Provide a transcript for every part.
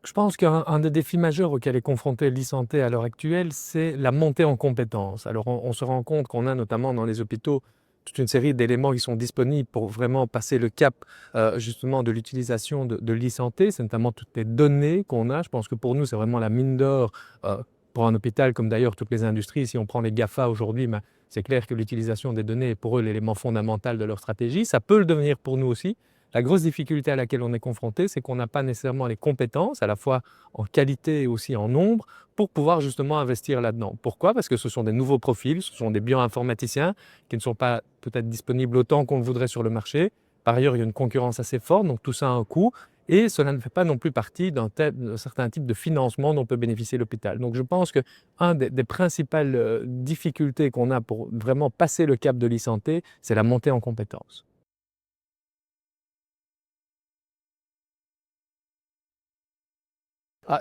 Je pense qu'un des défis majeurs auxquels est confrontée l'e-santé à l'heure actuelle, c'est la montée en compétences. Alors on se rend compte qu'on a notamment dans les hôpitaux toute une série d'éléments qui sont disponibles pour vraiment passer le cap justement de l'utilisation de l'e-santé. C'est notamment toutes les données qu'on a. Je pense que pour nous, c'est vraiment la mine d'or pour un hôpital, comme d'ailleurs toutes les industries. Si on prend les GAFA aujourd'hui, c'est clair que l'utilisation des données est pour eux l'élément fondamental de leur stratégie. Ça peut le devenir pour nous aussi. La grosse difficulté à laquelle on est confronté, c'est qu'on n'a pas nécessairement les compétences, à la fois en qualité et aussi en nombre, pour pouvoir justement investir là-dedans. Pourquoi? Parce que ce sont des nouveaux profils, ce sont des bioinformaticiens qui ne sont pas peut-être disponibles autant qu'on le voudrait sur le marché. Par ailleurs, il y a une concurrence assez forte, donc tout ça a un coût. Et cela ne fait pas non plus partie d'un certain type de financement dont peut bénéficier l'hôpital. Donc je pense qu'une des principales difficultés qu'on a pour vraiment passer le cap de l'e-santé, c'est la montée en compétences.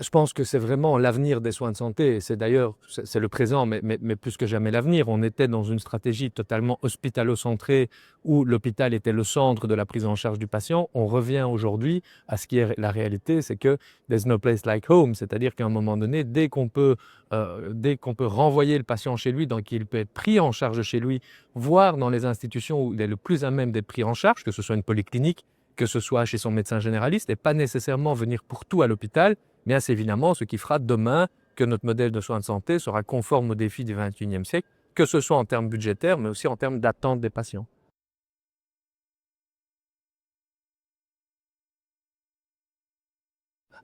Je pense que c'est vraiment l'avenir des soins de santé. C'est d'ailleurs, c'est le présent, mais plus que jamais l'avenir. On était dans une stratégie totalement hospitalo-centrée où l'hôpital était le centre de la prise en charge du patient. On revient aujourd'hui à ce qui est la réalité, c'est que there's no place like home. C'est-à-dire qu'à un moment donné, dès qu'on peut renvoyer le patient chez lui, donc il peut être pris en charge chez lui, voire dans les institutions où il est le plus à même d'être pris en charge, que ce soit une polyclinique, que ce soit chez son médecin généraliste, et pas nécessairement venir pour tout à l'hôpital, mais c'est évidemment ce qui fera demain que notre modèle de soins de santé sera conforme aux défis du XXIe siècle, que ce soit en termes budgétaires, mais aussi en termes d'attente des patients.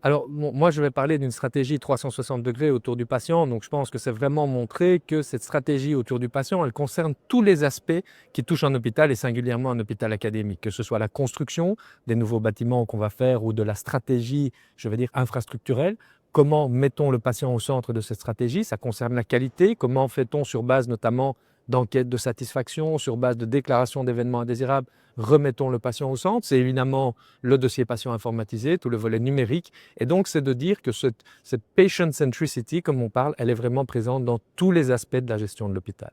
Alors, moi, je vais parler d'une stratégie 360 degrés autour du patient. Donc, je pense que c'est vraiment montrer que cette stratégie autour du patient, elle concerne tous les aspects qui touchent un hôpital et singulièrement un hôpital académique, que ce soit la construction des nouveaux bâtiments qu'on va faire ou de la stratégie, je vais dire, infrastructurelle. Comment mettons le patient au centre de cette stratégie? Ça concerne la qualité. Comment fait-on sur base notamment d'enquêtes de satisfaction, sur base de déclarations d'événements indésirables, remettons le patient au centre? C'est évidemment le dossier patient informatisé, tout le volet numérique. Et donc, c'est de dire que cette patient centricity, comme on parle, elle est vraiment présente dans tous les aspects de la gestion de l'hôpital.